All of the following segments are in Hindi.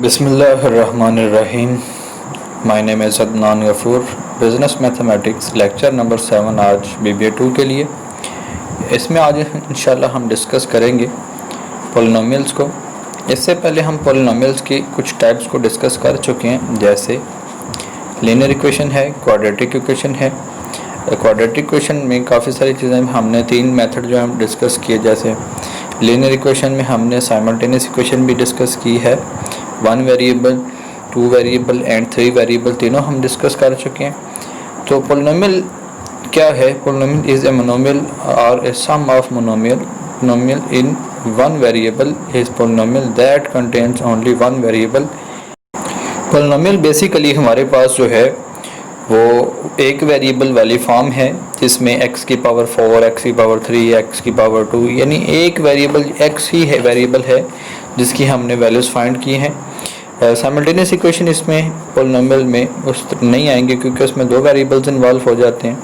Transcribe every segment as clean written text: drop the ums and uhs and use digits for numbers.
बिस्मिल्लाहिर्रहमानिर्रहीम। My name is Adnan Ghafoor. Business mathematics lecture number 7 आज BBA 2 के लिए। इसमें आज इंशाल्लाह हम डिस्कस करेंगे पॉलिनोमियल्स को। इससे पहले हम पॉलिनोमियल्स की कुछ टाइप्स को डिस्कस कर चुके हैं, जैसे लीनियर इक्वेशन है, क्वाड्रेटिक इक्वेशन है। क्वाड्रेटिक इक्वेशन में काफ़ी सारी चीज़ें हमने 3 मेथड जो हम डिस्कस किए, जैसे लीनियर इक्वेशन में हमने साइमल्टेनियस इक्वेशन भी डिस्कस की है, 1 वेरिएबल, 2 वेरिएबल एंड 3 वेरिएबल तीनों हम डिस्कस कर चुके हैं। तो पोलिनोमियल क्या है? पोलिनोमियल इज़ ए मोनोमियल और a sum of monomial in 1 variable is polynomial that contains only 1 variable. Polynomial basically हमारे पास जो है वो एक वेरिएबल वाली फॉर्म है, जिसमें x की पावर 4, x की पावर 3, x की पावर 2, यानी एक वेरिएबल x ही है वेरिएबल है जिसकी हमने वैल्यूज़ फाइंड की हैं। साइमल्टेनियस इक्वेशन इसमें पोलिनोमियल में उस नहीं आएंगे, क्योंकि उसमें 2 वेरिएबल्स इन्वॉल्व हो जाते हैं।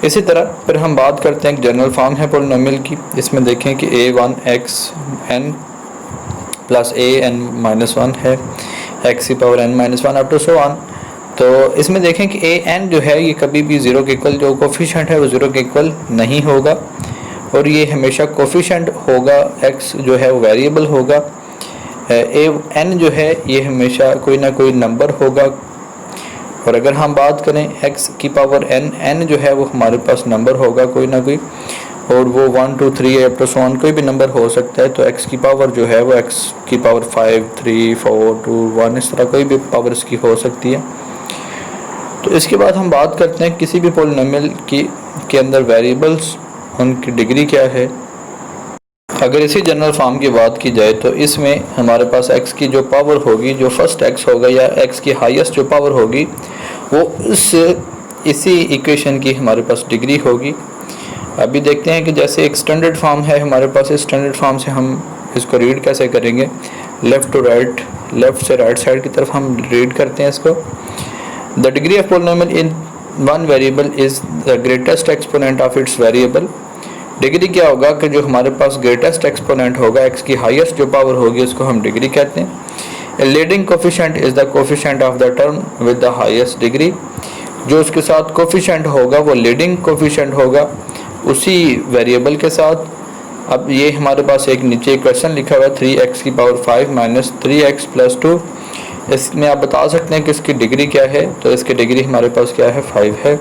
इसी तरह फिर हम बात करते हैं, एक जनरल फॉर्म है पोलिनोमियल की। इसमें देखें कि a1xn प्लस an-1 है, x की power n-1 up to so on. तो इसमें देखें कि an जो है ये कभी भी 0 के इक्वल, जो कोफिशिएंट है वो 0 के इक्वल नहीं होगा, और ये हमेशा कोफिशिएंट होगा। x जो है वो वेरिएबल होगा। n जो है ये हमेशा कोई ना कोई नंबर होगा। और अगर हम बात करें x की पावर n जो है वो हमारे पास नंबर होगा कोई ना कोई, और वो 1 2 3 अप टू सो ऑन कोई भी नंबर हो सकता है। तो x की पावर जो है वो x की पावर 5 3 4 2 1 इस तरह कोई भी पावर इसकी हो सकती है। तो इसके बाद हम बात करते हैं किसी भी पोलिनोमियल के अंदर वेरिएबल्स, उनकी डिग्री क्या है। अगर इसी जनरल फॉर्म की बात की जाए तो इसमें हमारे पास x की जो पावर होगी, जो फर्स्ट x होगा या x की हाईएस्ट जो पावर होगी, वो इसी इक्वेशन की हमारे पास डिग्री होगी। अभी देखते हैं कि जैसे एक स्टैंडर्ड फॉर्म है हमारे पास, इस स्टैंडर्ड फॉर्म से हम इसको रीड कैसे करेंगे, लेफ़्ट टू राइट, लेफ़्ट से राइट साइड की तरफ हम रीड करते हैं इसको। The degree of polynomial in one variable is the greatest exponent of its variable। Degree क्या होगा कि जो हमारे पास ग्रेटेस्ट एक्सपोनेंट होगा, x की हाईएस्ट जो पावर होगी, उसको हम डिग्री कहते हैं। A leading coefficient is the coefficient of the term with the highest degree। जो उसके साथ कोफिशिएंट होगा वो लीडिंग कोफिशिएंट होगा उसी वेरिएबल के साथ। अब ये हमारे पास एक नीचे क्वेश्चन लिखा हुआ है, 3x की पावर 5 माइनस 3x प्लस 2। इसमें आप बता सकते हैं कि इसकी डिग्री क्या है। तो इसकी डिग्री हमारे पास क्या है, 5 है।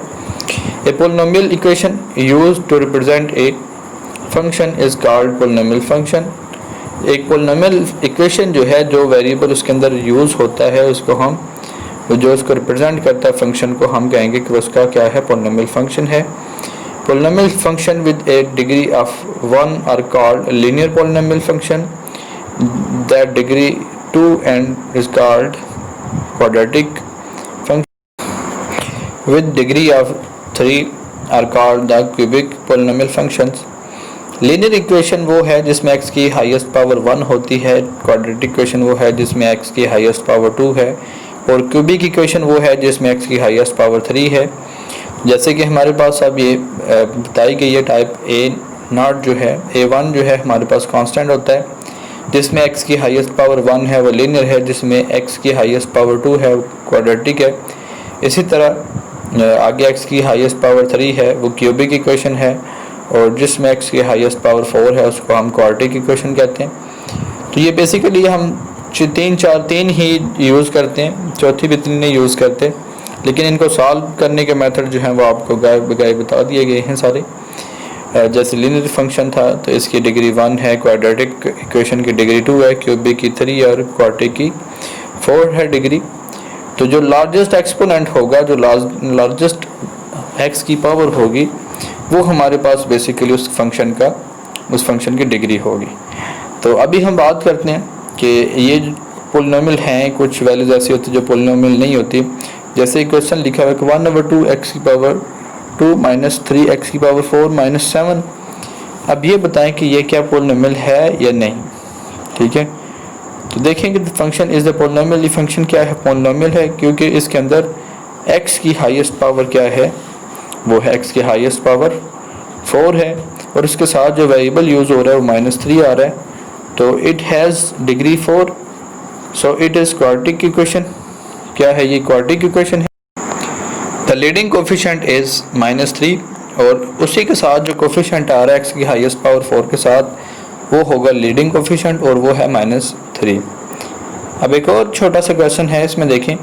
A polynomial equation used to represent a function is called polynomial function. एक पोलिनोमियल इक्वेशन जो है, जो वेरिएबल उसके अंदर यूज़ होता है, उसको हम जो उसको रिप्रेजेंट करता है फंक्शन को, हम कहेंगे कि उसका क्या है, पोलिनोमियल फंक्शन है। Polynomial function with a degree of 1 are called linear polynomial function. That degree 2 and is called quadratic function with degree of 3 are called the cubic polynomial functions। Linear equation वो है जिसमें x की हाईएस्ट पावर 1 होती है, क्वाड्रेटिक इक्वेशन वो है जिसमें x की हाईएस्ट पावर 2 है, और क्यूबिक इक्वेशन वो है जिसमें x की हाईएस्ट पावर 3 है। जैसे कि हमारे पास अब ये बताई गई है टाइप a0 जो है, a1 जो है हमारे पास कांस्टेंट होता है, जिसमें x की हाईएस्ट पावर 1 है वो लीनियर है, जिसमें x की हाईएस्ट पावर 2 है वो क्वाड्रेटिक है। इसी तरह आगे x की हाईएस्ट पावर 3 है वो क्यूबिक इक्वेशन है, और जिसमें x की हाईएस्ट पावर 4 है उसको हम क्वाड्रेटिक इक्वेशन कहते हैं। तो ये बेसिकली हम 3 ही यूज़ करते हैं, चौथी भी 3 नहीं यूज़ करते, लेकिन इनको सॉल्व करने के मेथड जो हैं वो आपको गाय बगाए बता दिए गए हैं सारे। जैसे लीनियर फंक्शन था तो इसकी डिग्री 1 है, क्वाड्रेटिक इक्वेशन की डिग्री 2 है, क्यूबिक की 3 और क्वाड्रेटिक की 4 है डिग्री। तो जो लार्जेस्ट एक्सपोनेंट होगा, जो लार्जेस्ट x की पावर होगी, वो हमारे पास बेसिकली उस फंक्शन की डिग्री होगी। तो अभी हम बात करते हैं कि ये पोलिनोमियल हैं, कुछ वैल्यूज ऐसी होती है जो पोलिनोमियल नहीं होती। जैसे क्वेश्चन लिखा हुआ है कि 1/2 x की पावर 2 माइनस 3x की पावर 4 माइनस 7। अब ये बताएं कि ये क्या पोलिनोमियल है या नहीं, ठीक है। तो देखेंगे the function is the polynomial. ये फंक्शन क्या है, पोलिनोमियल है, क्योंकि इसके अंदर x की हाईएस्ट पावर क्या है, वो है x की हाईएस्ट पावर 4 है, और इसके साथ जो वेरिएबल यूज़ हो रहा है वो -3 आ रहा है। तो it has degree 4 so it is quadratic equation. क्या है ये? क्वाड्रेटिक इक्वेशन है। द लीडिंग कोफिशिएंट इज़ -3 और उसी के साथ जो कोफिशिएंट आ रहा है x की हाईएस्ट पावर 4 के साथ वो होगा लीडिंग कोफिशिएंट और वो है -3। अब एक और छोटा सा क्वेश्चन है, इसमें देखें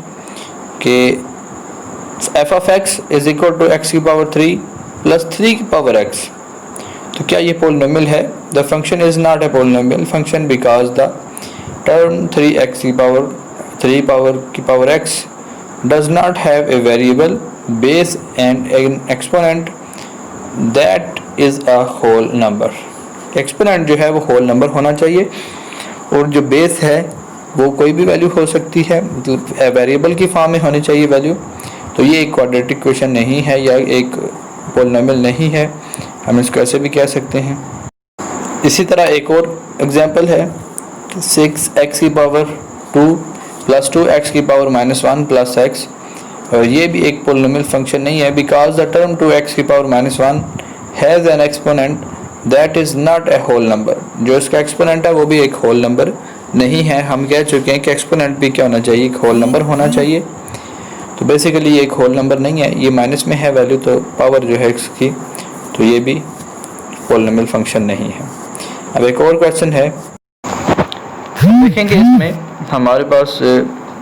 कि f of x is equal to x की पावर 3 प्लस 3 की पावर x, तो क्या ये पोलिनोमियल है? The function is not a polynomial function because the term 3x की पावर 3 की power x does not have a variable base and an exponent that is a whole number। Exponent जो है वो होल नंबर होना चाहिए और जो बेस है वो कोई भी वैल्यू हो सकती है, मतलब वेरिएबल की फॉर्म में होनी चाहिए वैल्यू। तो ये एक क्वाड्रेटिक इक्वेशन नहीं है या एक पोलिनोमियल नहीं है, हम इसको ऐसे भी कह सकते हैं। इसी तरह एक और एग्जांपल है 6x की पावर 2 प्लस 2x की पावर -1 प्लस x, और ये भी एक पोलिनोमियल फंक्शन नहीं है बिकॉज द टर्म 2x की power -1 has an exponent that is not a whole number. जो इसका एक्सपोनेंट है वो भी एक होल नंबर नहीं है। हम कह चुके हैं कि एक्सपोनेंट भी क्या होना चाहिए? एक होल नंबर होना चाहिए। तो बेसिकली ये एक होल नंबर नहीं है, ये माइनस में है वैल्यू, तो पावर जो है इसकी, तो ये भी पोलिनोमियल फंक्शन नहीं है। अब एक और क्वेश्चन है, देखेंगे इसमें हमारे पास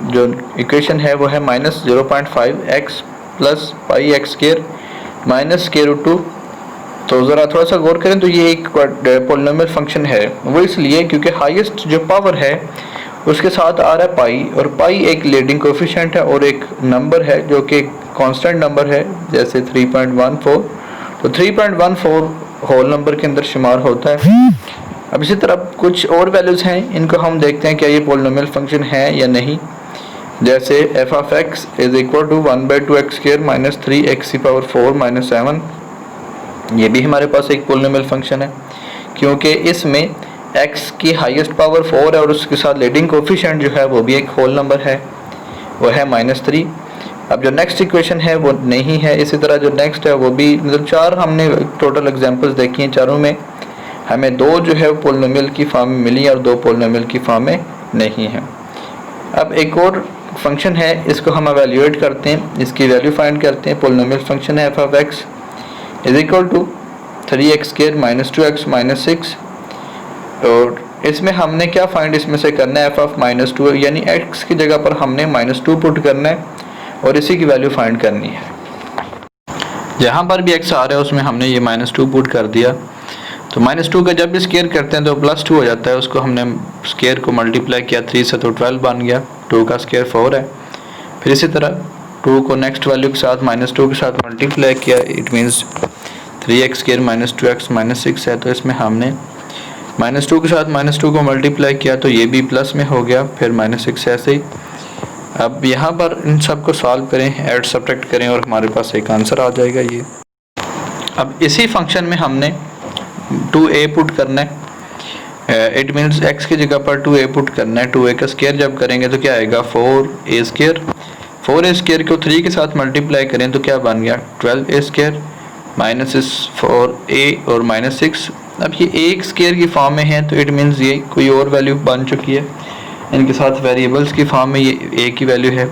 जो इक्वेशन है वो है -0.5x plus pi x square minus square root 2। तो ज़रा थोड़ा सा गौर करें तो ये एक पोलिनोमियल फंक्शन है, वो इसलिए क्योंकि हाईएस्ट जो पावर है उसके साथ आ रहा है पाई, और पाई एक लीडिंग कोफिशिएंट है और एक नंबर है जो कि कांस्टेंट नंबर है, जैसे 3.14। तो 3.14 होल नंबर के अंदर शुमार होता है। अब इसी तरह कुछ और वैल्यूज़ हैं, इनको हम देखते हैं क्या ये पोलिनोमियल फंक्शन है या नहीं। जैसे f of x is equal to 1/2x square minus 3x की पावर 4 माइनस 7, ये भी हमारे पास एक पोलिनोमियल फंक्शन है क्योंकि इसमें x की हाईएस्ट पावर 4 है और उसके साथ लीडिंग कोफिशिएंट जो है वो भी एक होल नंबर है, वो है -3। अब जो नेक्स्ट इक्वेशन है वो नहीं है। इसी तरह जो नेक्स्ट है वो भी, मतलब 4 हमने टोटल एग्जांपल्स देखी हैं, चारों में हमें 2 जो है पोलिनोमियल की फॉर्म में मिली और 2 पोलिनोमियल की फॉर्म में नहीं है। अब एक और फंक्शन है, इसको हम एवेल्यूएट करते हैं, इसकी वैल्यू फाइंड करते हैं। पोलिनोमियल फंक्शन है f of x is equal to 3x square minus 2x minus 6, और इसमें हमने क्या फाइंड इसमें से करना है? f ऑफ -2, यानी x की जगह पर हमने -2 पुट करना है और इसी की वैल्यू फाइंड करनी है। जहाँ पर भी x आ रहा है उसमें हमने ये -2 पुट कर दिया, तो -2 का जब भी स्क्वायर करते हैं तो +2 हो जाता है। उसको हमने स्क्वायर को मल्टीप्लाई किया 3 से तो 12 बन गया, 2 का स्क्वायर 4 है। फिर इसी तरह 2 को नेक्स्ट वैल्यू के साथ -2 के साथ मल्टीप्लाई किया, it means 3x square minus 2x minus 6 है, तो इसमें हमने -2 के साथ -2 को मल्टीप्लाई किया तो ये भी प्लस में हो गया, फिर -6 ऐसे ही। अब यहाँ पर इन सब को सॉल्व करें, ऐड सब्ट्रैक्ट करें और हमारे पास एक आंसर आ जाएगा ये। अब इसी फंक्शन में हमने 2a पुट करना है, इट मीन्स x की जगह पर 2a पुट करना है। 2a का स्क्वायर जब करेंगे तो क्या आएगा? 4a square. 4a स्क्वायर को 3 के साथ मल्टीप्लाई करें तो क्या बन गया? 12a स्क्वायर माइनस 4a और -6। अब ये एक स्क्वायर की फॉर्म में है तो इट मीन्स ये कोई और वैल्यू बन चुकी है, इनके साथ वेरिएबल्स की फॉर्म में ये a की वैल्यू है।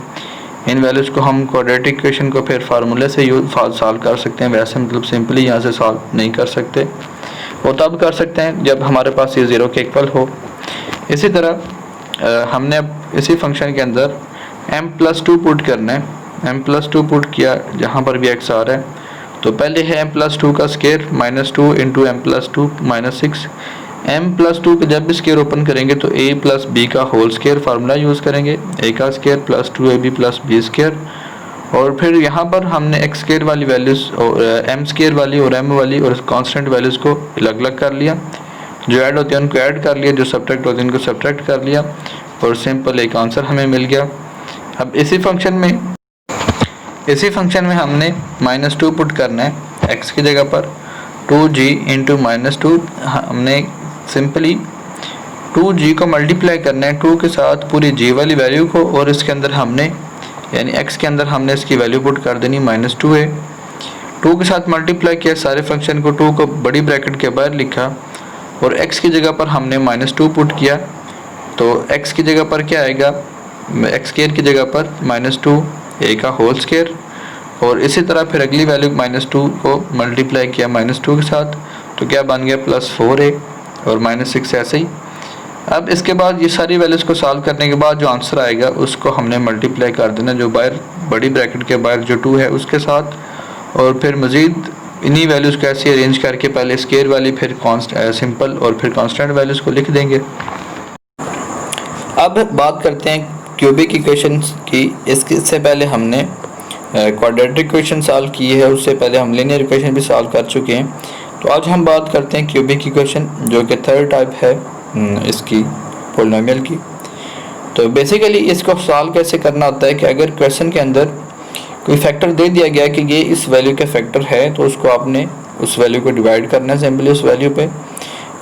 इन वैल्यूज़ को हम क्वाड्रेटिक इक्वेशन को फिर फार्मूले से सॉल्व कर सकते हैं, वैसे मतलब सिंपली यहाँ से सॉल्व नहीं कर सकते, वो तब कर सकते हैं जब हमारे पास ये 0 के इक्वल हो। इसी तरह हमने अब इसी फंक्शन के अंदर m+2 पुट करना है। m+2 पुट किया जहाँ पर भी x आ रहा है, तो पहले है m+2 का स्क्वायर -2 इंटू m+2 -6। m+2 का जब भी स्क्वायर ओपन करेंगे तो a प्लस b का होल स्क्वायर फार्मूला यूज़ करेंगे, a का square plus 2ab plus b square, और फिर यहाँ पर हमने x स्क्वायर वाली वैल्यूज़ और m स्क्वायर वाली और m वाली और कांस्टेंट वैल्यूज़ को अलग अलग कर लिया, जो ऐड होते हैं उनको ऐड कर लिया, जो सब्ट्रैक्ट होते हैं उनको सब्ट्रैक्ट कर लिया, और सिंपल एक आंसर हमें मिल गया। अब इसी फंक्शन में हमने -2 पुट करना है x की जगह पर, 2g इंटू -2, हमने सिंपली 2g को मल्टीप्लाई करना है 2 के साथ पूरी g वाली वैल्यू को, और इसके अंदर हमने यानी x के अंदर हमने इसकी वैल्यू पुट कर देनी -2a। 2 के साथ मल्टीप्लाई किया सारे फंक्शन को, 2 को बड़ी ब्रैकेट के बाहर लिखा और x की जगह पर हमने -2 पुट किया, तो x की जगह पर क्या आएगा, एक्स स्केयर की जगह पर -2 a का होल स्केयर, और इसी तरह फिर अगली वैल्यू -2 को मल्टीप्लाई किया -2 के साथ, तो क्या बन गया +4a और -6 ऐसे ही। अब इसके बाद ये सारी वैल्यूज़ को सॉल्व करने के बाद जो आंसर आएगा उसको हमने मल्टीप्लाई कर देना जो बाहर बड़ी ब्रैकेट के बाहर जो 2 है उसके साथ, और फिर मज़ीद इन्हीं वैल्यूज़ को ऐसे अरेंज करके पहले स्केयर वाली फिर सिंपल और फिर कांस्टेंट वैल्यूज़ को लिख देंगे। अब बात करते हैं क्यूबिक इक्वेशन की। इससे पहले हमने क्वाड्रेटिक इक्वेशन सॉल्व की है, उससे पहले हम लीनियर इक्वेशन भी सॉल्व कर चुके हैं। तो आज हम बात करते हैं क्यूबिक इक्वेशन, जो कि थर्ड टाइप है इसकी पॉलिनोमियल की। तो बेसिकली इसको सॉल्व कैसे करना होता है कि अगर क्वेश्चन के अंदर कोई फैक्टर दे दिया गया कि ये इस वैल्यू का फैक्टर है, तो उसको आपने उस वैल्यू को डिवाइड करना है सिंपली उस वैल्यू पे,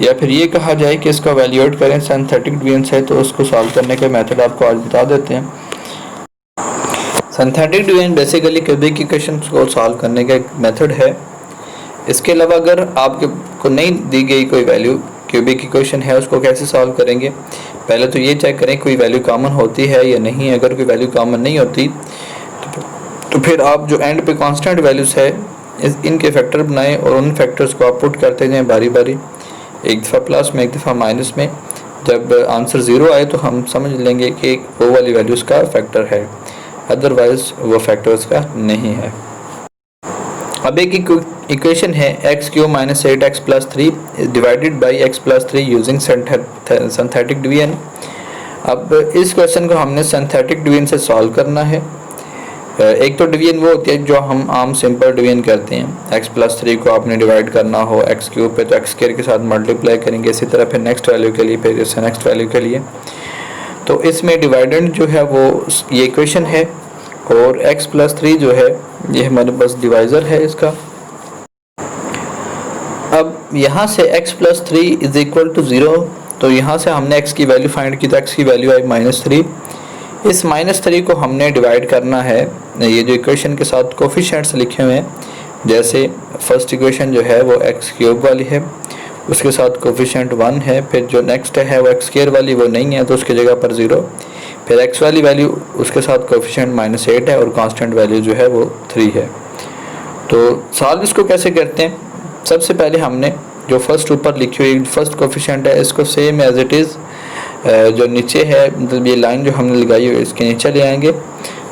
या फिर ये कहा जाए कि इसको वैल्यूएट करें सिंथेटिक डिवीजन है। तो उसको सॉल्व करने का मेथड आपको आज बता देते हैं। Synthetic division basically cubic equation को सॉल्व करने का एक मेथड है। इसके अलावा अगर आपको नहीं दी गई कोई वैल्यू, क्यूबिक इक्वेशन है, उसको कैसे सॉल्व करेंगे, पहले तो ये चेक करें कोई वैल्यू कॉमन होती है या नहीं। अगर कोई वैल्यू कॉमन नहीं होती तो फिर आप जो एंड पे कांस्टेंट वैल्यूज है इनके फैक्टर बनाएं और उन फैक्टर्स को आप पुट करते जाएं बारी बारी, एक दफ़ा प्लस में एक दफ़ा माइनस में। जब आंसर 0 आए तो हम समझ लेंगे कि वो वाली वैल्यूज़ का फैक्टर है, अदरवाइज वो फैक्टर्स का नहीं है। अब एक इक्वेशन है x³ - 8x + 3 divided by x + 3 using synthetic division. अब इस क्वेश्चन को हमने सिंथेटिक डिवीजन से सॉल्व करना है। एक तो डिवीजन वो होती है जो हम आम सिंपल डिवीजन करते हैं। x + 3 को आपने डिवाइड करना हो x³ पे तो x² के साथ मल्टीप्लाई करेंगे, इसी तरह फिर नेक्स्ट वैल्यू के लिए, फिर इससे नेक्स्ट वैल्यू के लिए। तो इसमें डिवाइडेंड जो है वो ये इक्वेशन है, और x + 3 जो है ये हमारे पास डिवाइज़र है इसका। अब यहाँ से x + 3 = 0, तो यहाँ से हमने x की वैल्यू फाइंड की, तो x की वैल्यू आई -3। इस -3 को हमने डिवाइड करना है ये जो इक्वेशन के साथ कोफिशिएंट्स लिखे हुए हैं। जैसे फर्स्ट इक्वेशन जो है वो x³ वाली है, उसके साथ कोफिशिएंट 1 है, फिर जो नेक्स्ट है वो x² वाली वो नहीं है तो उसकी जगह पर 0, फिर x वाली वैल्यू उसके साथ कोफिशिएंट -8 है और कांस्टेंट वैल्यू जो है वो 3 है। तो सॉल्व इसको कैसे करते हैं, सबसे पहले हमने जो फर्स्ट ऊपर लिखी हुई फर्स्ट कोफिशिएंट है इसको सेम एज इट इज़ जो नीचे है, मतलब ये लाइन जो हमने लगाई हुई है इसके नीचे ले आएंगे।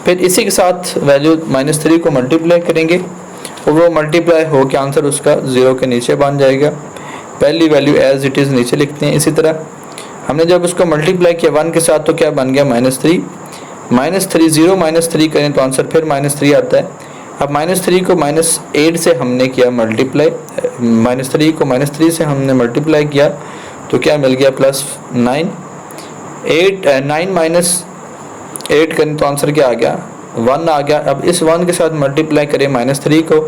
फिर इसी के साथ वैल्यू -3 को मल्टीप्लाई करेंगे और वो मल्टीप्लाई हो के आंसर उसका 0 के नीचे बन जाएगा। पहली वैल्यू एज इट इज़ नीचे लिखते हैं। इसी तरह हमने जब उसको मल्टीप्लाई किया 1 के साथ तो क्या बन गया -3। -3 0 -3 करें तो आंसर फिर -3 आता है। अब -3 को -8 से हमने किया मल्टीप्लाई, -3 को -3 से हमने मल्टीप्लाई किया तो क्या मिल गया +9। 9 - 8 करें तो आंसर क्या आ गया 1 आ गया। अब इस 1 के साथ मल्टीप्लाई करें -3 को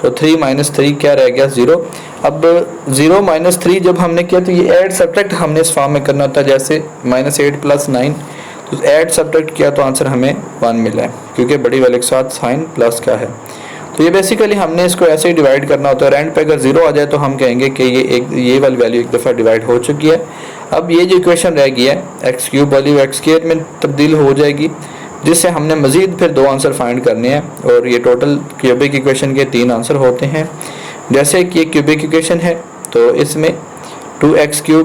तो 3 - 3 क्या रह गया 0। अब 0 - 3 जब हमने किया तो ये ऐड सब्ट्रैक्ट हमने इस फॉर्म में करना होता है, जैसे -8 + 9 तो ऐड सब्ट्रैक्ट किया तो आंसर हमें 1 मिला है, क्योंकि बड़ी वाले के साथ साइन प्लस क्या है। तो ये बेसिकली हमने इसको ऐसे ही डिवाइड करना होता है। एंड पे अगर 0 आ जाए तो हम कहेंगे कि ये वाली वैल्यू एक दफ़ा डिवाइड हो चुकी है। अब ये जो इक्वेशन रह गई है x³ वाली वो x² में तब्दील हो जाएगी, जिससे हमने मज़ीद फिर 2 आंसर फाइंड करने हैं, और ये टोटल क्यूबिक इक्वेशन के 3 आंसर होते हैं। जैसे कि एक क्यूबिक इक्वेशन है तो इसमें 2x³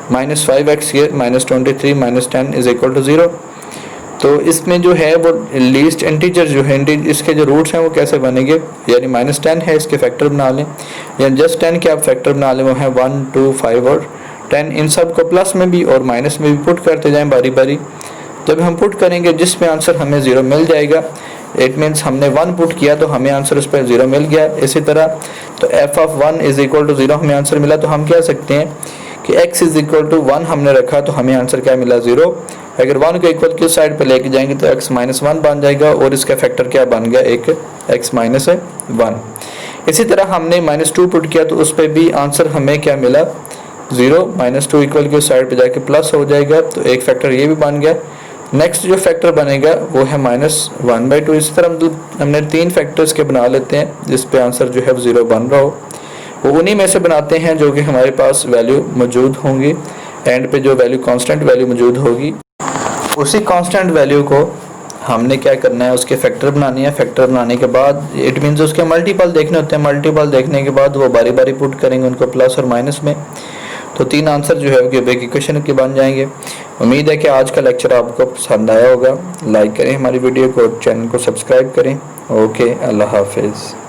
- 5x² - 23 - 10 = 0। तो इसमें जो है वो लीस्ट इंटीजर जो है इसके जो रूट्स हैं वो कैसे बनेंगे, यानी -10 है इसके फैक्टर बना लें, या जस्ट 10 के आप फैक्टर बना लें, वो है 1 2 5 और 10। इन सब को प्लस में भी और माइनस में भी पुट करते जाएं बारी बारी। जब हम पुट करेंगे जिसमें आंसर हमें 0 मिल जाएगा, इट मीन्स हमने 1 पुट किया तो हमें आंसर उस पर 0 मिल गया। इसी तरह तो f(1) = 0 हमें आंसर मिला, तो हम कह सकते हैं कि x = 1 हमने रखा तो हमें आंसर क्या मिला 0। अगर 1 को इक्वल की साइड पे लेके जाएंगे तो x - 1 बन जाएगा, और इसका फैक्टर क्या बन गया एक x - 1। इसी तरह हमने -2 पुट किया तो उस पर भी आंसर हमें क्या मिला 0। -2 इक्वल की साइड पे जाके प्लस हो जाएगा, तो एक फैक्टर ये भी बन गया। नेक्स्ट जो फैक्टर बनेगा वो है -1/2। इसी तरह हमने 3 फैक्टर्स के बना लेते हैं जिस पे आंसर जो है 0 बन रहा हो, वो उन्हीं में से बनाते हैं जो कि हमारे पास वैल्यू मौजूद होंगी। एंड पे जो वैल्यू कांस्टेंट वैल्यू मौजूद होगी उसी कांस्टेंट वैल्यू को हमने क्या करना है, उसके फैक्टर बनानी है। फैक्टर बनाने के बाद इट मीन्स उसके मल्टीपल देखने होते हैं। मल्टीपल देखने के बाद वो बारी बारी पुट करेंगे उनको प्लस और माइनस में, तो 3 आंसर जो है वो क्यूबिक इक्वेशन के बन जाएंगे। उम्मीद है कि आज का लेक्चर आपको पसंद आया होगा। लाइक करें हमारी वीडियो को, चैनल को सब्सक्राइब करें। ओके, अल्लाह हाफिज़।